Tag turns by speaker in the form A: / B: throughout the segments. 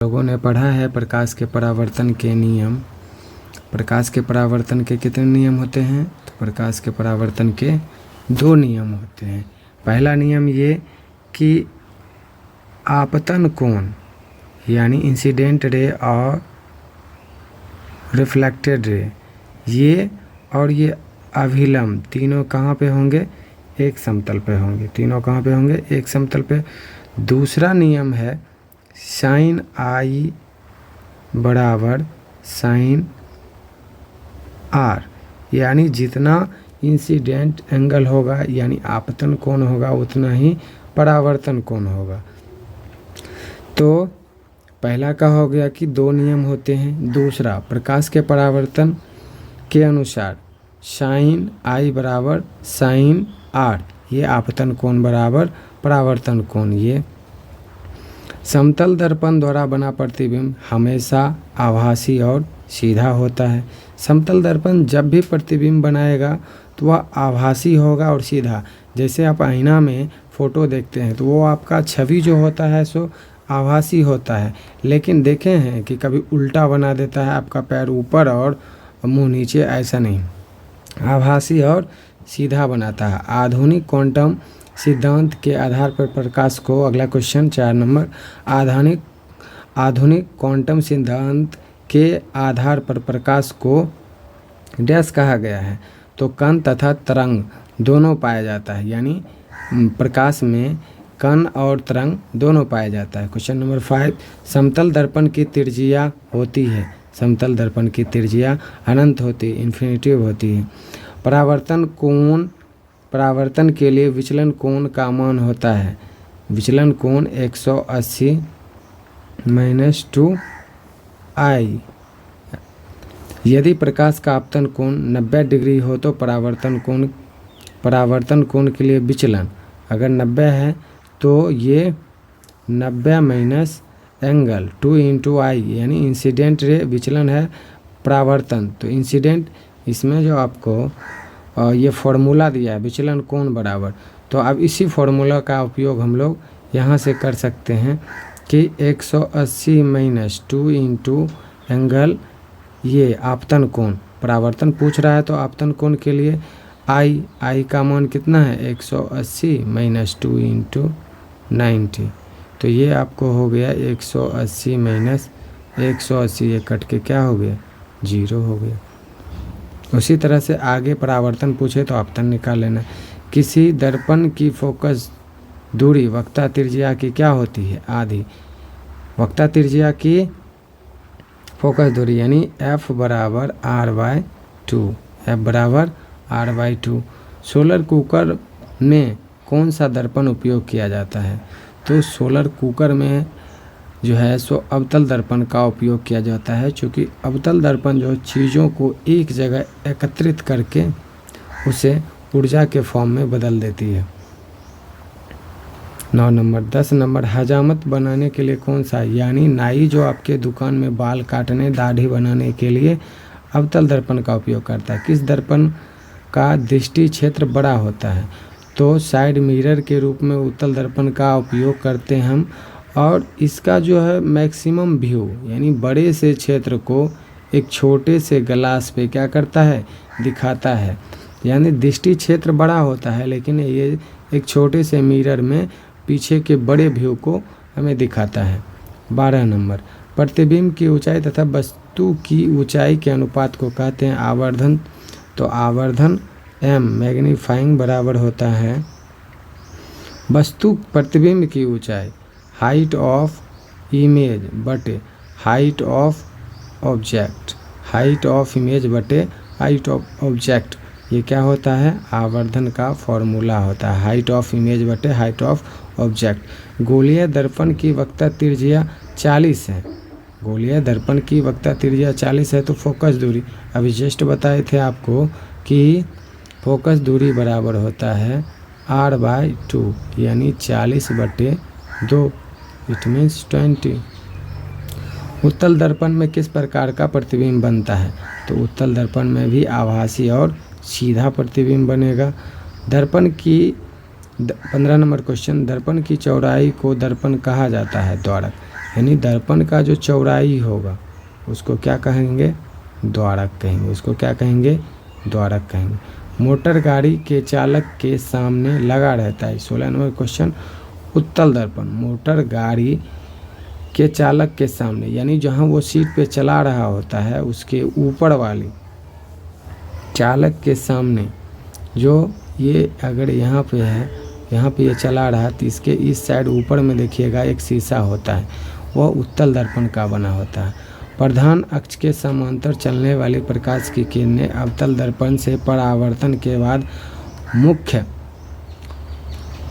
A: लोगों ने पढ़ा है प्रकाश के परावर्तन के नियम। प्रकाश के परावर्तन के कितने नियम होते हैं? तो प्रकाश के परावर्तन के 2 नियम होते हैं। पहला नियम ये कि आपतन कोण यानी इंसिडेंट रे और रिफ्लेक्टेड रे ये और ये अभिलंब तीनों कहाँ पे होंगे? एक समतल पे होंगे। तीनों कहाँ पे होंगे? एक समतल पे। दूसरा नियम है साइन आई बराबर साइन आर, यानी जितना इंसिडेंट एंगल होगा यानी आपतन कोण होगा उतना ही परावर्तन कोण होगा। तो पहला का हो गया कि 2 नियम होते हैं। दूसरा प्रकाश के परावर्तन के अनुसार साइन आई बराबर साइन आर, ये आपतन कोण बराबर परावर्तन कोण। ये समतल दर्पण द्वारा बना प्रतिबिंब हमेशा आभासी और सीधा होता है। समतल दर्पण जब भी प्रतिबिंब बनाएगा तो वह आभासी होगा और सीधा। जैसे आप आईना में फ़ोटो देखते हैं तो वो आपका छवि जो होता है सो आभासी होता है, लेकिन देखे हैं कि कभी उल्टा बना देता है, आपका पैर ऊपर और मुंह नीचे, ऐसा नहीं, आभासी और सीधा बनाता है। आधुनिक क्वांटम सिद्धांत के आधार पर प्रकाश को, अगला क्वेश्चन 4 नंबर, आधुनिक क्वांटम सिद्धांत के आधार पर प्रकाश को डैश कहा गया है? तो कण तथा तरंग दोनों पाया जाता है, यानी प्रकाश में कण और तरंग दोनों पाया जाता है। क्वेश्चन नंबर 5, समतल दर्पण की त्रिज्या होती है, समतल दर्पण की त्रिज्या अनंत होती है, इन्फिनिटिव होती है। परावर्तन के लिए विचलन कोण का मान होता है, विचलन कोण 180 - 2i। यदि प्रकाश का आपतन कोण 90 डिग्री हो तो परावर्तन कोण के लिए विचलन अगर 90 है तो ये 90 माइनस एंगल 2 × i, यानी इंसिडेंट रे विचलन है परावर्तन। तो इंसिडेंट, इसमें जो आपको ये फॉर्मूला दिया है विचलन कोण बराबर, तो अब इसी फॉर्मूला का उपयोग हम लोग यहाँ से कर सकते हैं कि 180 - 2 × एंगल, ये आपतन कोण, परावर्तन पूछ रहा है तो आपतन कोण के लिए आई का मान कितना है? 180 - 2 × 90, तो ये आपको हो गया 180 - 180, ये कट के क्या हो गया? 0 हो गया। उसी तरह से आगे परावर्तन पूछे तो आपतन निकाल लेना। किसी दर्पण की फोकस दूरी वक्ता त्रिज्या की क्या होती है? आधी। वक्ता त्रिज्या की फोकस दूरी यानी f बराबर r/2, f बराबर r/2। सोलर कुकर में कौन सा दर्पण उपयोग किया जाता है? तो सोलर कुकर में जो है सो अवतल दर्पण का उपयोग किया जाता है, क्योंकि अवतल दर्पण जो चीज़ों को एक जगह एकत्रित करके उसे ऊर्जा के फॉर्म में बदल देती है। 9 नंबर। 10 नंबर, हजामत बनाने के लिए कौन सा, यानी नाई जो आपके दुकान में बाल काटने, दाढ़ी बनाने के लिए अवतल दर्पण का उपयोग करता है। किस दर्पण का दृष्टि क्षेत्र बड़ा होता है? तो साइड मिरर के रूप में उत्तल दर्पण का उपयोग करते हैं हम, और इसका जो है मैक्सिमम व्यू यानी बड़े से क्षेत्र को एक छोटे से ग्लास पे क्या करता है? दिखाता है। यानी दृष्टि क्षेत्र बड़ा होता है लेकिन ये एक छोटे से मिरर में पीछे के बड़े व्यू को हमें दिखाता है। 12 नंबर, प्रतिबिंब की ऊंचाई तथा वस्तु की ऊंचाई के अनुपात को कहते हैं आवर्धन। तो आवर्धन m मैग्नीफाइंग बराबर होता है वस्तु प्रतिबिंब की ऊंचाई, हाइट ऑफ इमेज बटे height of object, height of image बटे हाइट ऑफ ऑब्जेक्ट। ये क्या होता है? आवर्धन का फॉर्मूला होता है, हाइट ऑफ इमेज बटे हाइट ऑफ ऑब्जेक्ट। गोलीय दर्पण की वक्ता त्रिज्या 40 है, गोलीय दर्पण की वक्ता त्रिज्या 40 है, तो फोकस दूरी अभी जस्ट बताए थे आपको कि फोकस दूरी बराबर होता है r/2, यानी 40/2, इट मीन्स 20। उत्तल दर्पण में किस प्रकार का प्रतिबिंब बनता है? तो उत्तल दर्पण में भी आभासी और सीधा प्रतिबिंब बनेगा। दर्पण की 15 नंबर क्वेश्चन, दर्पण की चौड़ाई को दर्पण कहा जाता है द्वारक। यानी दर्पण का जो चौड़ाई होगा उसको क्या कहेंगे, द्वारक कहेंगे। उसको क्या कहेंगे, द्वारक कहेंगे। मोटर गाड़ी के चालक के सामने लगा रहता है। 16 नंबर क्वेश्चन, उत्तल दर्पण मोटर गाड़ी के चालक के सामने यानी जहाँ वो सीट पे चला रहा होता है उसके ऊपर वाली चालक के सामने, जो ये अगर यहाँ पे है, यहाँ पे ये चला रहा है तो इसके इस साइड ऊपर में देखिएगा एक शीशा होता है, वह उत्तल दर्पण का बना होता है। प्रधान अक्ष के समांतर चलने वाली प्रकाश की किरणें अवतल दर्पण से परावर्तन के बाद मुख्य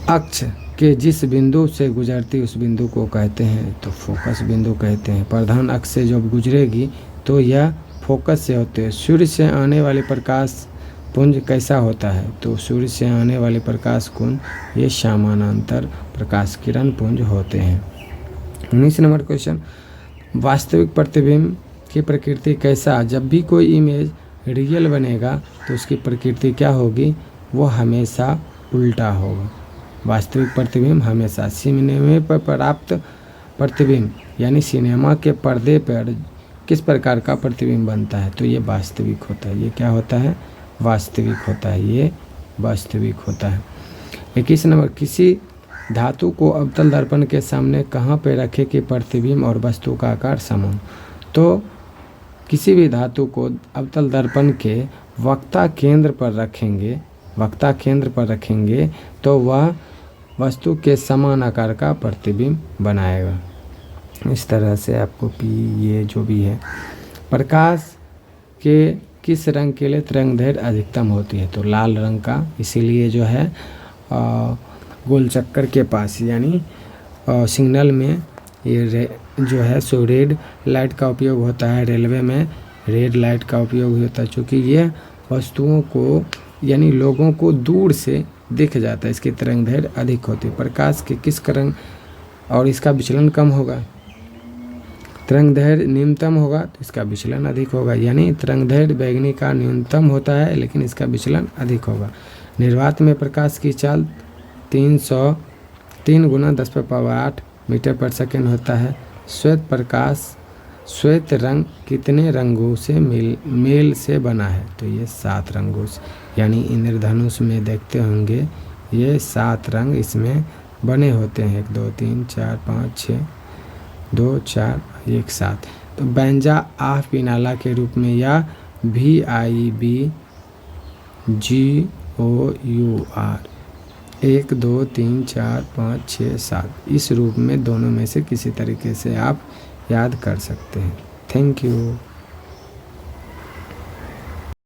A: अक्ष के जिस बिंदु से गुजरती उस बिंदु को कहते हैं तो फोकस बिंदु कहते हैं। प्रधान अक्ष से जब गुजरेगी तो यह फोकस से होते हैं। सूर्य से आने वाले प्रकाश पुंज कैसा होता है, तो सूर्य से आने वाले प्रकाश पुंज ये समानांतर प्रकाश किरण पुंज होते हैं। 19 नंबर क्वेश्चन, वास्तविक प्रतिबिंब की प्रकृति कैसा। जब भी कोई इमेज रियल बनेगा तो उसकी प्रकृति क्या होगी, वो हमेशा उल्टा होगा। वास्तविक प्रतिबिंब हमेशा सिनेमा पर प्राप्त प्रतिबिंब यानी सिनेमा के पर्दे पर किस प्रकार का प्रतिबिंब बनता है, तो ये वास्तविक होता है। ये क्या होता है, वास्तविक होता है, ये वास्तविक होता है। 21 नंबर, किसी धातु को अवतल दर्पण के सामने कहाँ पे रखे कि प्रतिबिंब और वस्तु का आकार समान। तो किसी भी धातु को अवतल दर्पण के वक्ता केंद्र पर रखेंगे, वक्ता केंद्र पर रखेंगे तो वह वस्तु के समान आकार का प्रतिबिंब बनाएगा। इस तरह से आपको ये जो भी है, प्रकाश के किस रंग के लिए तरंगदैर्घ्य अधिकतम होती है, तो लाल रंग का। इसीलिए जो है गोल चक्कर के पास यानी सिग्नल में ये जो है सो रेड लाइट का उपयोग होता है। रेलवे में रेड लाइट का उपयोग होता है क्योंकि ये वस्तुओं को यानी लोगों को दूर से दिख जाता है, इसकी तरंगदैर्घ्य अधिक होती है। प्रकाश के किस रंग और इसका विचलन कम होगा, तरंगदैर्घ्य न्यूनतम होगा तो इसका विचलन अधिक होगा। यानी तरंगदैर्घ्य बैंगनी का न्यूनतम होता है लेकिन इसका विचलन अधिक होगा। निर्वात में प्रकाश की चाल 303 गुना 10⁸ मीटर पर सेकेंड होता है। श्वेत प्रकाश, श्वेत रंग कितने रंगों से मेल से बना है, तो ये 7 रंगों से। यानी इंद्रधनुष में देखते होंगे ये 7 रंग इसमें बने होते हैं, 1 2 3 4 5 6 2 4 1 7। तो बेंजा आह पिनाला के रूप में या VIBGOUR 1 2 3 4 5 6 7 इस रूप में दोनों में से किसी तरीके से आप याद कर सकते हैं। Thank you.